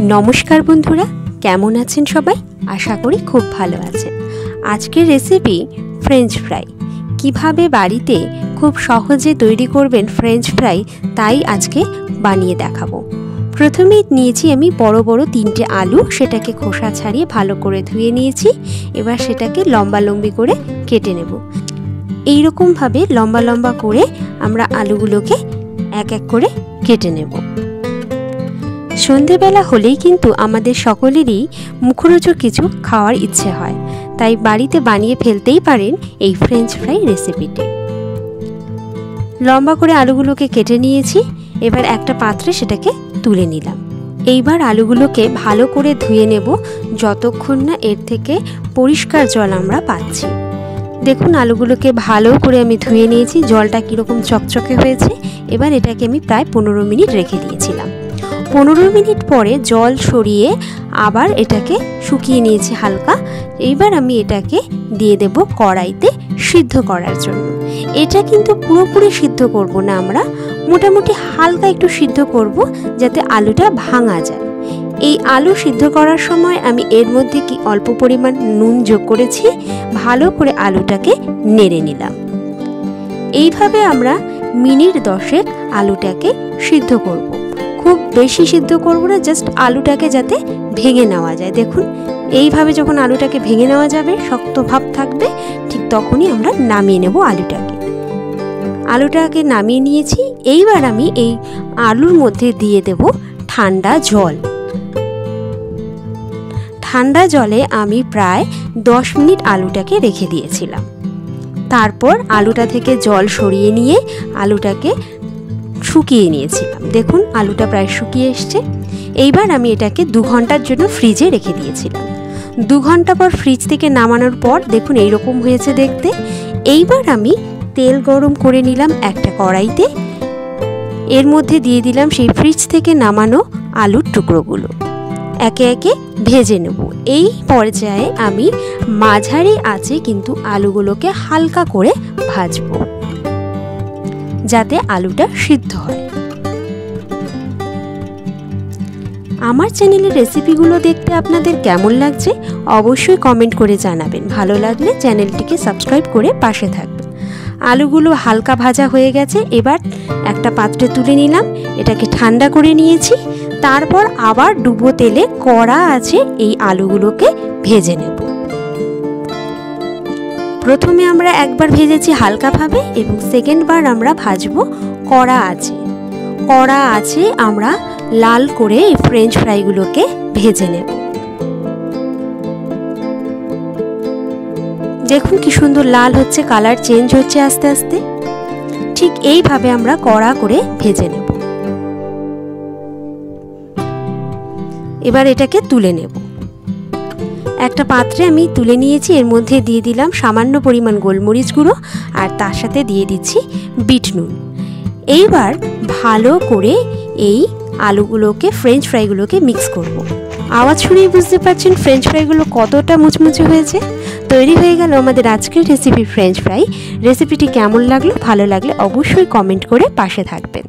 नमस्कार बंधुरा केमन आছেন सबाई आशा करी खूब भालो आছেন। आजकेर रेसिपि फ्रेंच फ्राई किभाबे बाड़ीते खूब सहजे तैरी करबेन फ्रेंच फ्राई ताई आजके बानिये देखाबो। प्रथमेई नियेछि आमि बड़ो बड़ो 3टे आलू, सेटाके खोसा छाड़िये भालो करे धुए नियेछि। एबार सेटाके लम्बा लम्बी करे केटे नेब। एई रकम भावे लम्बा लम्बा करे आमरा आलूगुलोके एक एक करे केटे नेब। सन्ध्येबेला हलेई किन्तु आमादेर सकलेरই मुखरोचक किछु खाওয়ার इच्छे हय, ताई बाड़ीते बानिये फेलतेई पारेन এই फ्रेंच फ्राई रेसिपिटी। लम्बा करे आलूगुलोके केटे नियेछि। एबार एकटा पात्रे सेटाके तुले निलाम। এইবার आलूगुलोके भालो करे धुए नेब যতক্ষণ না এর থেকে পরিষ্কার জল আমরা পাচ্ছি। দেখুন আলুগুলোকে ভালো করে আমি ধুয়ে নিয়েছি, জলটা কিরকম চকচকে হয়েছে। এবার এটাকে আমি প্রায় 15 মিনিট রেখে দিয়েছিলাম। 15 মিনিট পরে জল সরিয়ে আবার এটাকে শুকিয়ে নিয়েছি হালকা। এইবার আমি এটাকে দিয়ে দেব কড়াইতে সিদ্ধ করার জন্য। এটা কিন্তু পুরোপুরি সিদ্ধ করব না, আমরা মোটামুটি হালকা একটু সিদ্ধ করব যাতে আলুটা ভাঙা যায়। এই আলু সিদ্ধ করার সময় আমি এর মধ্যে কি অল্প পরিমাণ নুন যোগ করেছি। ভালো করে আলুটাকে নেড়ে নিলাম। এইভাবে আমরা মিনিট 10 আলুটাকে সিদ্ধ করব। খুব বেশি সিদ্ধ করব না, জাস্ট আলুটাকে যাতে ভেঙে নেওয়া যায়। দেখুন এইভাবে যখন আলুটাকে ভেঙে নেওয়া যাবে, শক্ত ভাব থাকবে, ঠিক তখনই আমরা নামিয়ে নেব আলুটাকে। আলুটাকে নামিয়ে নিয়েছি। এইবার আমি এই আলুর মধ্যে দিয়ে দেব ঠান্ডা জল। ঠান্ডা জলে আমি প্রায় 10 মিনিট আলুটাকে রেখে দিয়েছিলাম। তারপর আলুটা থেকে জল সরিয়ে নিয়ে আলুটাকে শুকিয়ে নিয়েছিলাম। দেখুন আলুটা প্রায় শুকিয়ে এসছে। এইবার আমি এটাকে 2 ঘন্টার জন্য ফ্রিজে রেখে দিয়েছিলাম। 2 ঘন্টা পর ফ্রিজ থেকে নামানোর পর দেখুন এইরকম হয়েছে দেখতে। এইবার আমি তেল গরম করে নিলাম একটা কড়াইতে। এর মধ্যে দিয়ে দিলাম সেই ফ্রিজ থেকে নামানো আলুর টুকরোগুলো। একে একে ভেজে নেব। এই পর্যায়ে আমি মাঝারি আঁচে কিন্তু আলুগুলোকে হালকা করে ভাজবো যাতে আলুটা সিদ্ধ হয়। আমার চ্যানেলের রেসিপিগুলো দেখতে আপনাদের কেমন লাগছে অবশ্যই কমেন্ট করে জানাবেন। ভালো লাগলে চ্যানেলটিকে সাবস্ক্রাইব করে পাশে থাকবেন। আলুগুলো হালকা ভাজা হয়ে গেছে। এবার একটা পাত্রে তুলে নিলাম, এটাকে ঠান্ডা করে নিয়েছি। তারপর আবার ডুবো তেলে কড়া আছে এই আলুগুলোকে ভেজে নেব। প্রথমে আমরা একবার ভেজেছি হালকাভাবে এবং সেকেন্ডবার আমরা ভাজবো কড়া আছে। কড়া আছে আমরা লাল করে এই ফ্রেঞ্চ ফ্রাইগুলোকে ভেজে নেব। দেখুন কি সুন্দর লাল হচ্ছে, কালার চেঞ্জ হচ্ছে আস্তে আস্তে। ঠিক এইভাবে আমরা কড়া করে ভেজে নেব। এবার এটাকে তুলে নেব। একটা পাত্রে আমি তুলে নিয়েছি। এর মধ্যে দিয়ে দিলাম সামান্য পরিমাণ গোলমরিচ গুঁড়ো আর তার সাথে দিয়ে দিচ্ছি বিট নুন। এইবার ভালো করে এই আলুগুলোকে ফ্রেঞ্চ ফ্রাইগুলোকে মিক্স করব। আওয়াজ শুনেই বুঝতে পারছেন ফ্রেঞ্চ ফ্রাইগুলো কতটা মুচমুচে হয়েছে। তৈরি হয়ে গেল আমাদের আজকের রেসিপি ফ্রেঞ্চ ফ্রাই। রেসিপিটি কেমন লাগলো, ভালো লাগলে অবশ্যই কমেন্ট করে পাশে থাকবেন।